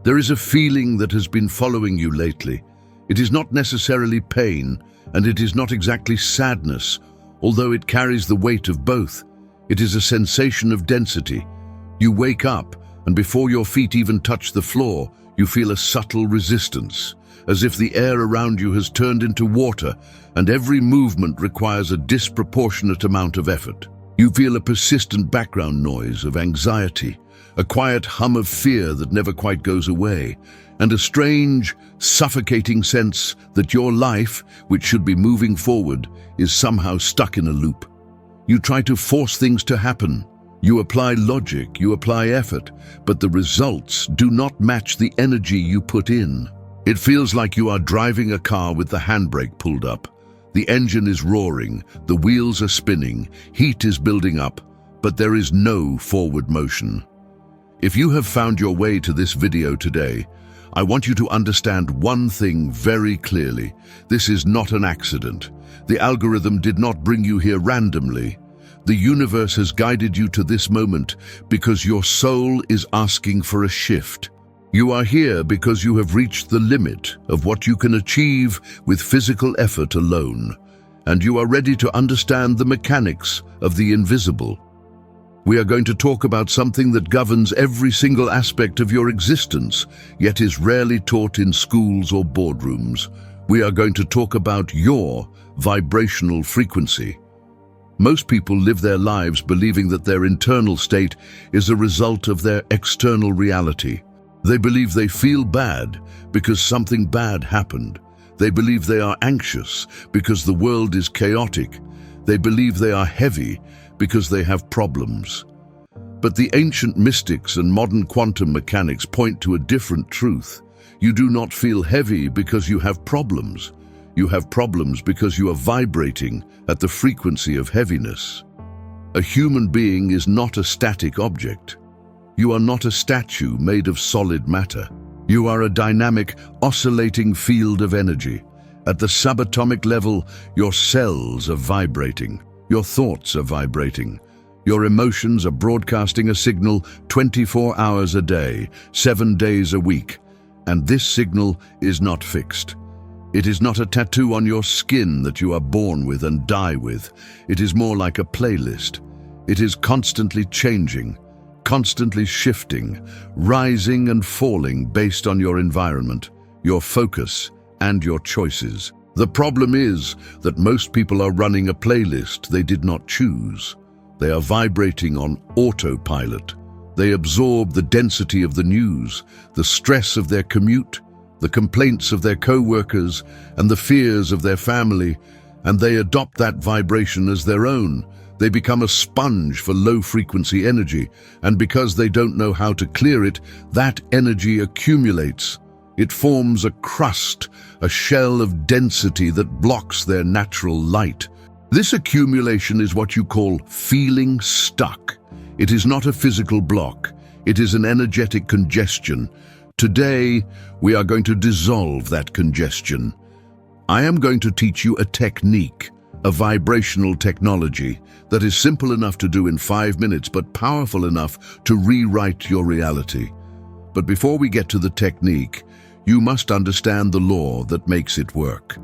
There is a feeling that has been following you lately. It is not necessarily pain, and it is not exactly sadness, although it carries the weight of both. It is a sensation of density. You wake up, and before your feet even touch the floor, you feel a subtle resistance, as if the air around you has turned into water, and every movement requires a disproportionate amount of effort. You feel a persistent background noise of anxiety, a quiet hum of fear that never quite goes away, and a strange, suffocating sense that your life, which should be moving forward, is somehow stuck in a loop. You try to force things to happen. You apply logic, you apply effort, but the results do not match the energy you put in. It feels like you are driving a car with the handbrake pulled up. The engine is roaring, the wheels are spinning, heat is building up, but there is no forward motion. If you have found your way to this video today, I want you to understand one thing very clearly. This is not an accident. The algorithm did not bring you here randomly. The universe has guided you to this moment because your soul is asking for a shift. You are here because you have reached the limit of what you can achieve with physical effort alone, and you are ready to understand the mechanics of the invisible. We are going to talk about something that governs every single aspect of your existence, yet is rarely taught in schools or boardrooms. We are going to talk about your vibrational frequency. Most people live their lives believing that their internal state is a result of their external reality. They believe they feel bad because something bad happened. They believe they are anxious because the world is chaotic. They believe they are heavy because they have problems. But the ancient mystics and modern quantum mechanics point to a different truth. You do not feel heavy because you have problems. You have problems because you are vibrating at the frequency of heaviness. A human being is not a static object. You are not a statue made of solid matter. You are a dynamic, oscillating field of energy. At the subatomic level, your cells are vibrating. Your thoughts are vibrating. Your emotions are broadcasting a signal 24 hours a day, 7 days a week. And this signal is not fixed. It is not a tattoo on your skin that you are born with and die with. It is more like a playlist. It is constantly changing, constantly shifting, rising and falling based on your environment, your focus, and your choices. The problem is that most people are running a playlist they did not choose. They are vibrating on autopilot. They absorb the density of the news, the stress of their commute, the complaints of their co-workers, and the fears of their family, and they adopt that vibration as their own. They become a sponge for low-frequency energy, and because they don't know how to clear it, that energy accumulates. It forms a crust, a shell of density that blocks their natural light. This accumulation is what you call feeling stuck. It is not a physical block. It is an energetic congestion. Today, we are going to dissolve that congestion. I am going to teach you a technique, a vibrational technology that is simple enough to do in 5 minutes, but powerful enough to rewrite your reality. But before we get to the technique, you must understand the law that makes it work.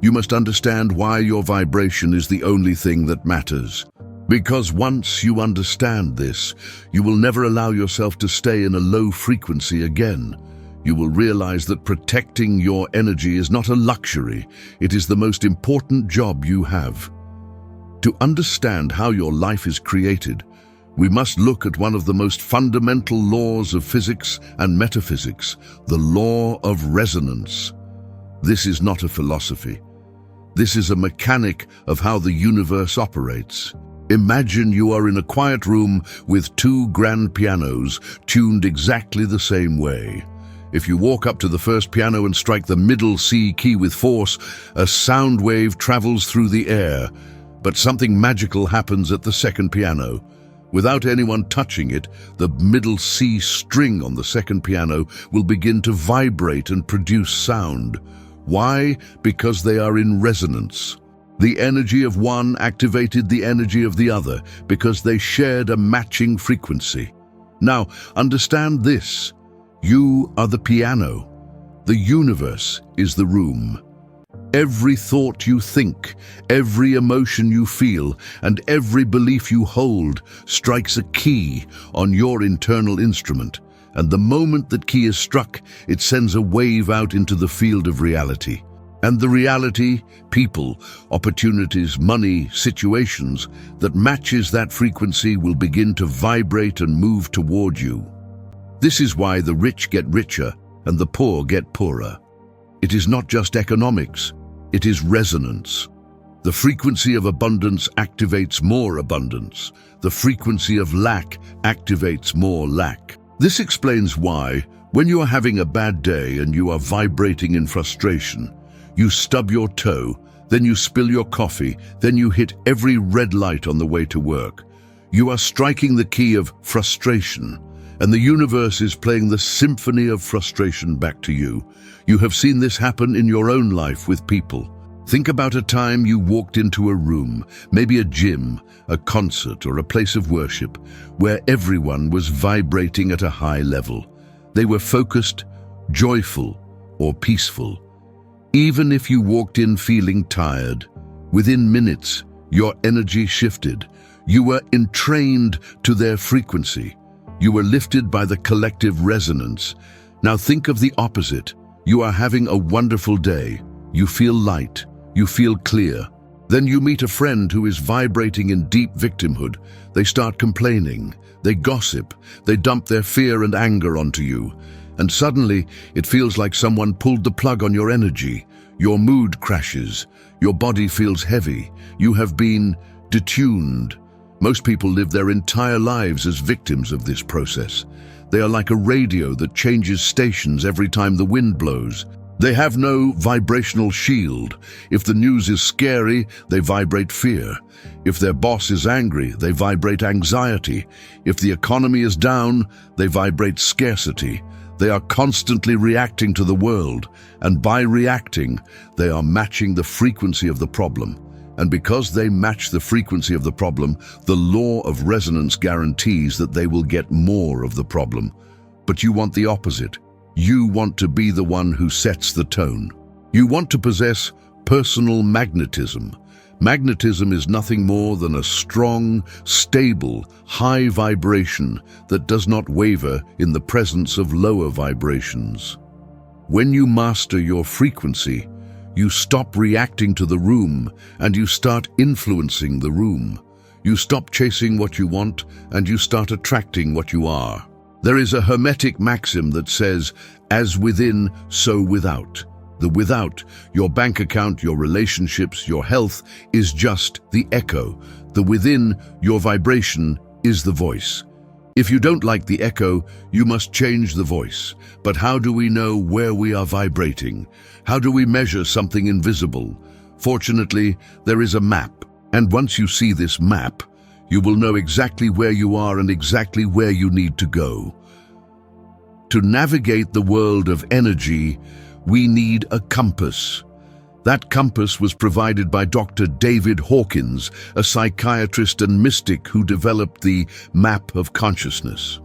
You must understand why your vibration is the only thing that matters. Because once you understand this, you will never allow yourself to stay in a low frequency again. You will realize that protecting your energy is not a luxury. It is the most important job you have. To understand how your life is created, we must look at one of the most fundamental laws of physics and metaphysics, the law of resonance. This is not a philosophy. This is a mechanic of how the universe operates. Imagine you are in a quiet room with 2 grand pianos tuned exactly the same way. If you walk up to the first piano and strike the middle C key with force, a sound wave travels through the air. But something magical happens at the second piano. Without anyone touching it, the middle C string on the second piano will begin to vibrate and produce sound. Why? Because they are in resonance. The energy of one activated the energy of the other because they shared a matching frequency. Now, understand this. You are the piano. The universe is the room. Every thought you think, every emotion you feel, and every belief you hold strikes a key on your internal instrument. And the moment that key is struck, it sends a wave out into the field of reality. And the reality, people, opportunities, money, situations that matches that frequency will begin to vibrate and move toward you. This is why the rich get richer and the poor get poorer. It is not just economics, it is resonance. The frequency of abundance activates more abundance. The frequency of lack activates more lack. This explains why, when you are having a bad day and you are vibrating in frustration, you stub your toe, then you spill your coffee, then you hit every red light on the way to work. You are striking the key of frustration, and the universe is playing the symphony of frustration back to you. You have seen this happen in your own life with people. Think about a time you walked into a room, maybe a gym, a concert, or a place of worship, where everyone was vibrating at a high level. They were focused, joyful, or peaceful. Even if you walked in feeling tired, within minutes, your energy shifted. You were entrained to their frequency. You were lifted by the collective resonance. Now think of the opposite. You are having a wonderful day. You feel light. You feel clear. Then you meet a friend who is vibrating in deep victimhood. They start complaining. They gossip. They dump their fear and anger onto you. And suddenly, it feels like someone pulled the plug on your energy. Your mood crashes. Your body feels heavy. You have been detuned. Most people live their entire lives as victims of this process. They are like a radio that changes stations every time the wind blows. They have no vibrational shield. If the news is scary, they vibrate fear. If their boss is angry, they vibrate anxiety. If the economy is down, they vibrate scarcity. They are constantly reacting to the world, and by reacting, they are matching the frequency of the problem. And because they match the frequency of the problem, the law of resonance guarantees that they will get more of the problem. But you want the opposite. You want to be the one who sets the tone. You want to possess personal magnetism. Magnetism is nothing more than a strong, stable, high vibration that does not waver in the presence of lower vibrations. When you master your frequency, you stop reacting to the room and you start influencing the room. You stop chasing what you want and you start attracting what you are. There is a Hermetic maxim that says, as within, so without. The without, your bank account, your relationships, your health, is just the echo. The within, your vibration, is the voice. If you don't like the echo, you must change the voice. But how do we know where we are vibrating? How do we measure something invisible? Fortunately, there is a map. And once you see this map, you will know exactly where you are and exactly where you need to go. To navigate the world of energy, we need a compass. That compass was provided by Dr. David Hawkins, a psychiatrist and mystic who developed the map of consciousness.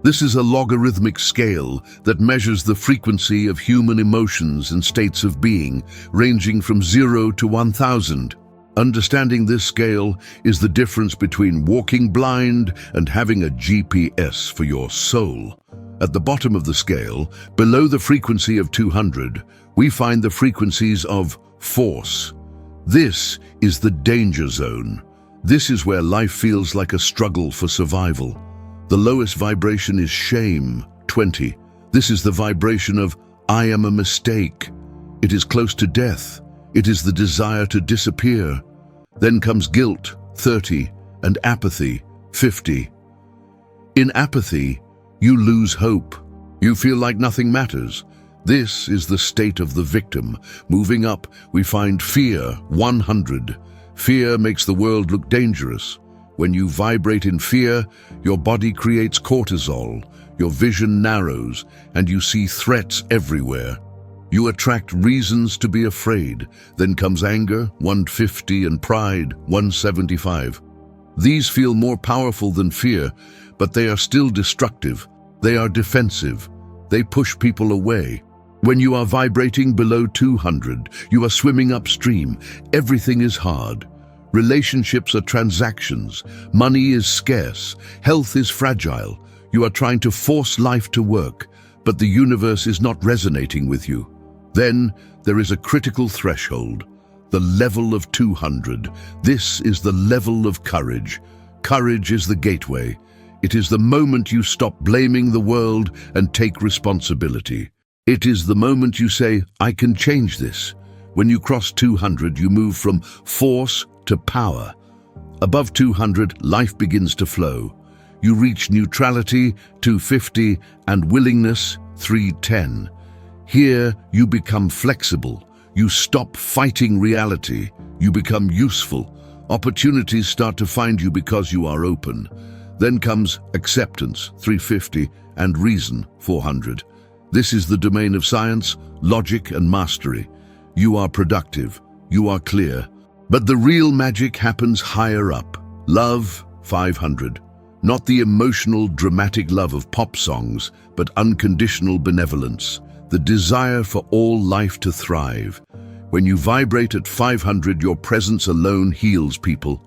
This is a logarithmic scale that measures the frequency of human emotions and states of being, ranging from 0 to 1,000. Understanding this scale is the difference between walking blind and having a GPS for your soul. At the bottom of the scale, below the frequency of 200, we find the frequencies of force. This is the danger zone. This is where life feels like a struggle for survival. The lowest vibration is shame, 20. This is the vibration of I am a mistake. It is close to death. It is the desire to disappear. Then comes guilt, 30, and apathy, 50. In apathy, you lose hope. You feel like nothing matters. This is the state of the victim. Moving up, we find fear, 100. Fear makes the world look dangerous. When you vibrate in fear, your body creates cortisol, your vision narrows, and you see threats everywhere. You attract reasons to be afraid. Then comes anger, 150, and pride, 175. These feel more powerful than fear, but they are still destructive. They are defensive. they push people away. When you are vibrating below 200, you are swimming upstream. Everything is hard. Relationships are transactions. Money is scarce. Health is fragile. You are trying to force life to work, but the universe is not resonating with you. Then there is a critical threshold, the level of 200. This is the level of courage. Courage is the gateway. It is the moment you stop blaming the world and take responsibility. It is the moment you say, I can change this. When you cross 200, you move from force to power. Above 200, life begins to flow. You reach neutrality, 250, and willingness, 310. Here, you become flexible. You stop fighting reality. You become useful. Opportunities start to find you because you are open. Then comes acceptance, 350, and reason, 400. This is the domain of science, logic, and mastery. You are productive. You are clear. But the real magic happens higher up. Love, 500. Not the emotional, dramatic love of pop songs, but unconditional benevolence. The desire for all life to thrive. When you vibrate at 500, your presence alone heals people.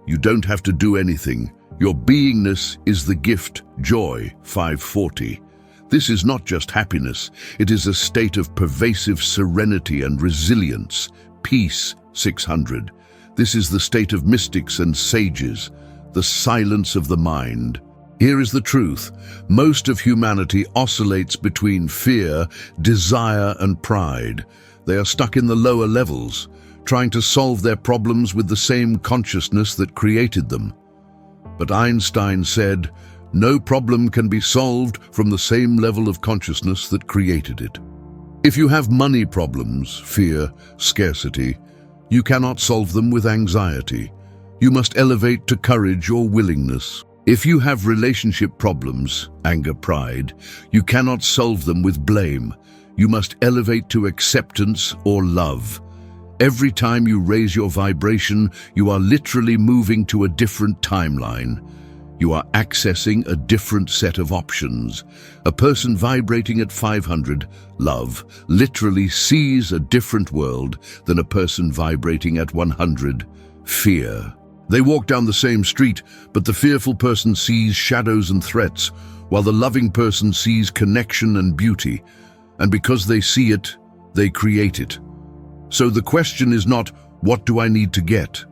You don't have to do anything. Your beingness is the gift, joy, 540. This is not just happiness. It is a state of pervasive serenity and resilience. Peace, 600. This is the state of mystics and sages, the silence of the mind. Here is the truth. Most of humanity oscillates between fear, desire, and pride. They are stuck in the lower levels, trying to solve their problems with the same consciousness that created them. But Einstein said, no problem can be solved from the same level of consciousness that created it. If you have money problems, fear, scarcity, you cannot solve them with anxiety. You must elevate to courage or willingness. If you have relationship problems, anger, pride, you cannot solve them with blame. You must elevate to acceptance or love. Every time you raise your vibration, you are literally moving to a different timeline. You are accessing a different set of options. A person vibrating at 500, love, literally sees a different world than a person vibrating at 100, fear. They walk down the same street, but the fearful person sees shadows and threats, while the loving person sees connection and beauty. And because they see it, they create it. So the question is not, what do I need to get?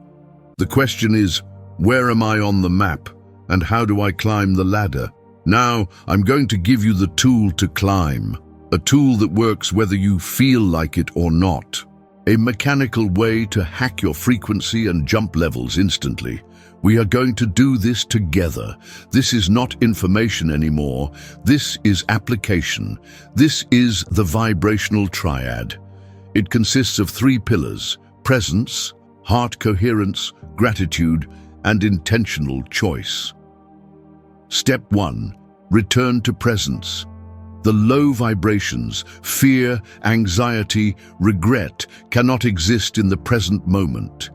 The question is, where am I on the map? And how do I climb the ladder? Now, I'm going to give you the tool to climb. A tool that works whether you feel like it or not. A mechanical way to hack your frequency and jump levels instantly. We are going to do this together. This is not information anymore. This is application. This is the Vibrational Triad. It consists of 3 pillars: presence, heart coherence, gratitude, and intentional choice. Step 1. Return to presence. The low vibrations, fear, anxiety, regret cannot exist in the present moment.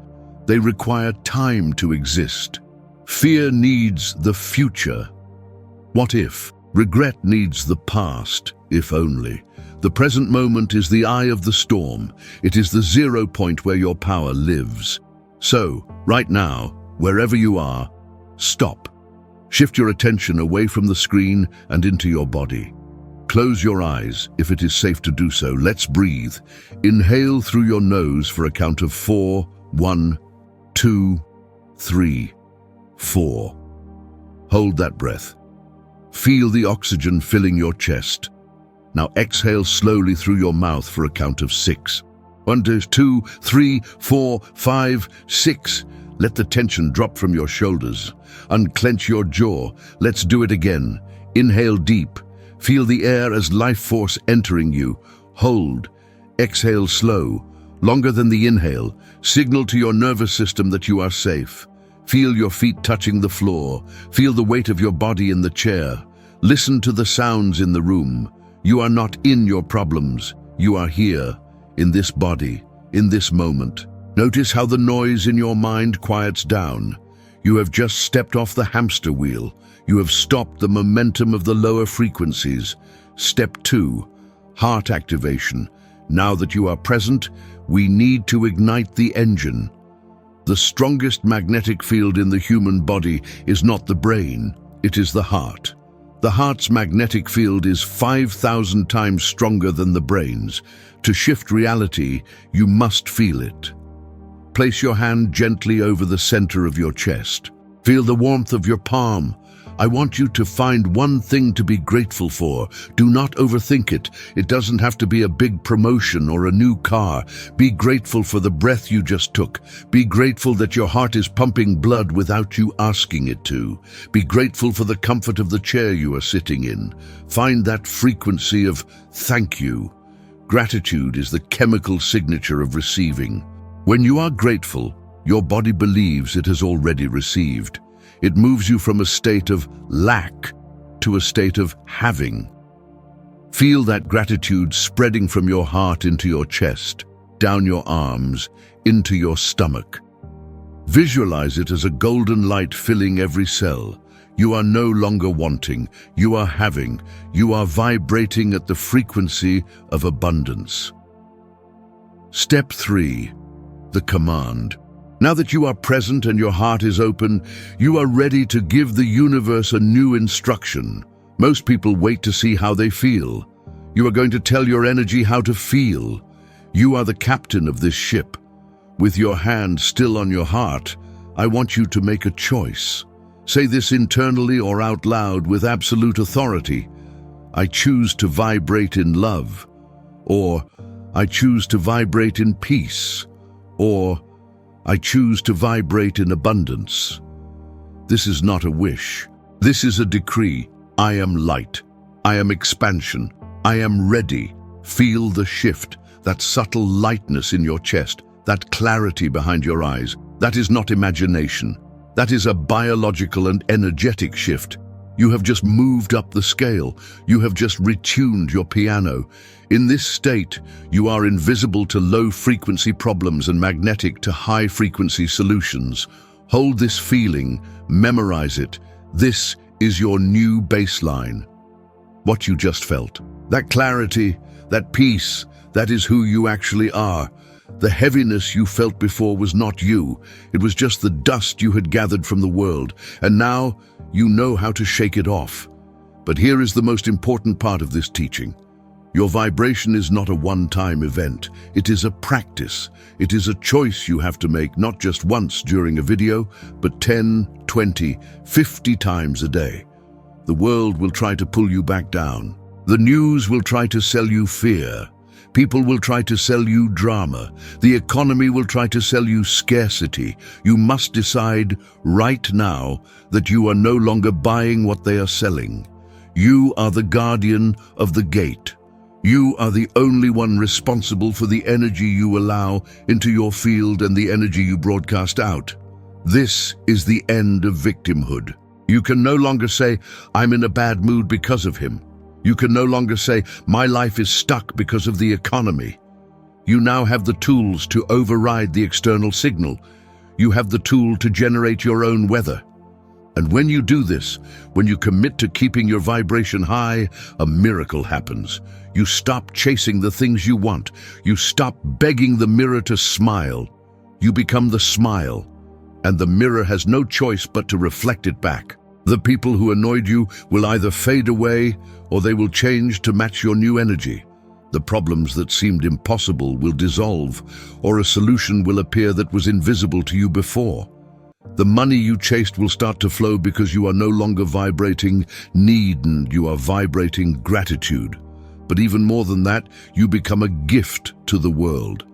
They require time to exist. Fear needs the future. What if? Regret needs the past, if only. The present moment is the eye of the storm. It is the 0 point where your power lives. So, right now, wherever you are, stop. Shift your attention away from the screen and into your body. Close your eyes, if it is safe to do so. Let's breathe. Inhale through your nose for a count of 4. 1, 2, 3, 4. Hold that breath. Feel the oxygen filling your chest. Now exhale slowly through your mouth for a count of 6. 1, 2, 3, 4, 5, 6. Let the tension drop from your shoulders. Unclench your jaw. Let's do it again. Inhale deep. Feel the air as life force entering you. Hold. Exhale slow. Longer than the inhale. Signal to your nervous system that you are safe. Feel your feet touching the floor. Feel the weight of your body in the chair. Listen to the sounds in the room. You are not in your problems. You are here, in this body, in this moment. Notice how the noise in your mind quiets down. You have just stepped off the hamster wheel. You have stopped the momentum of the lower frequencies. Step 2, heart activation. Now that you are present, we need to ignite the engine. The strongest magnetic field in the human body is not the brain, it is the heart. The heart's magnetic field is 5,000 times stronger than the brain's. To shift reality, you must feel it. Place your hand gently over the center of your chest. Feel the warmth of your palm. I want you to find one thing to be grateful for. Do not overthink it. It doesn't have to be a big promotion or a new car. Be grateful for the breath you just took. Be grateful that your heart is pumping blood without you asking it to. Be grateful for the comfort of the chair you are sitting in. Find that frequency of thank you. Gratitude is the chemical signature of receiving. When you are grateful, your body believes it has already received. It moves you from a state of lack to a state of having. Feel that gratitude spreading from your heart into your chest, down your arms, into your stomach. Visualize it as a golden light filling every cell. You are no longer wanting, you are having, you are vibrating at the frequency of abundance. Step 3, the command. Now that you are present and your heart is open, you are ready to give the universe a new instruction. Most people wait to see how they feel. You are going to tell your energy how to feel. You are the captain of this ship. With your hand still on your heart, I want you to make a choice. Say this internally or out loud with absolute authority. I choose to vibrate in love. Or, I choose to vibrate in peace. Or, I choose to vibrate in abundance. This is not a wish. This is a decree. I am light. I am expansion. I am ready. Feel the shift, that subtle lightness in your chest, that clarity behind your eyes. That is not imagination. That is a biological and energetic shift. You have just moved up the scale. You have just retuned your piano. In this state, you are invisible to low-frequency problems and magnetic to high-frequency solutions. Hold this feeling, memorize it. This is your new baseline. What you just felt. That clarity, that peace, that is who you actually are. The heaviness you felt before was not you. It was just the dust you had gathered from the world. And now, you know how to shake it off. But here is the most important part of this teaching. Your vibration is not a one-time event. It is a practice. It is a choice you have to make not just once during a video, but 10, 20, 50 times a day. The world will try to pull you back down. The news will try to sell you fear. People will try to sell you drama. The economy will try to sell you scarcity. You must decide right now that you are no longer buying what they are selling. You are the guardian of the gate. You are the only one responsible for the energy you allow into your field and the energy you broadcast out. This is the end of victimhood. You can no longer say, I'm in a bad mood because of him. You can no longer say, my life is stuck because of the economy. You now have the tools to override the external signal. You have the tool to generate your own weather. And when you do this, when you commit to keeping your vibration high, a miracle happens. You stop chasing the things you want. You stop begging the mirror to smile. You become the smile, and the mirror has no choice but to reflect it back. The people who annoyed you will either fade away or they will change to match your new energy. The problems that seemed impossible will dissolve, or a solution will appear that was invisible to you before. The money you chased will start to flow because you are no longer vibrating need and you are vibrating gratitude. But even more than that, you become a gift to the world.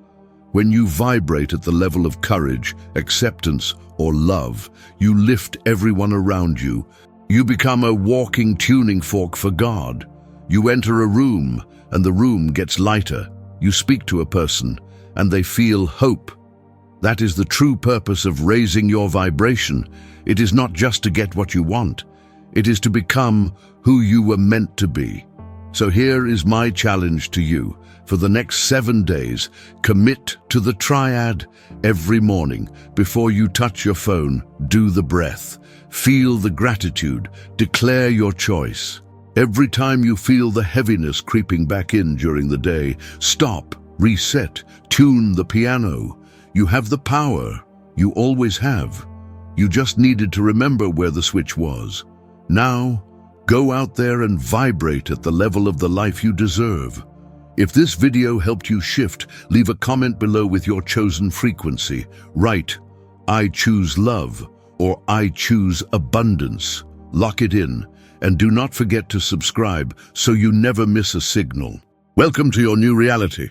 When you vibrate at the level of courage, acceptance, or love, you lift everyone around you. You become a walking tuning fork for God. You enter a room, and the room gets lighter. You speak to a person, and they feel hope. That is the true purpose of raising your vibration. It is not just to get what you want. It is to become who you were meant to be. So here is my challenge to you. For the next 7 days, commit to the triad. Every morning, before you touch your phone, do the breath. Feel the gratitude. Declare your choice. Every time you feel the heaviness creeping back in during the day, stop, reset, tune the piano. You have the power. You always have. You just needed to remember where the switch was. Now, go out there and vibrate at the level of the life you deserve. If this video helped you shift, leave a comment below with your chosen frequency. Write, "I choose love," or "I choose abundance." Lock it in, and do not forget to subscribe so you never miss a signal. Welcome to your new reality.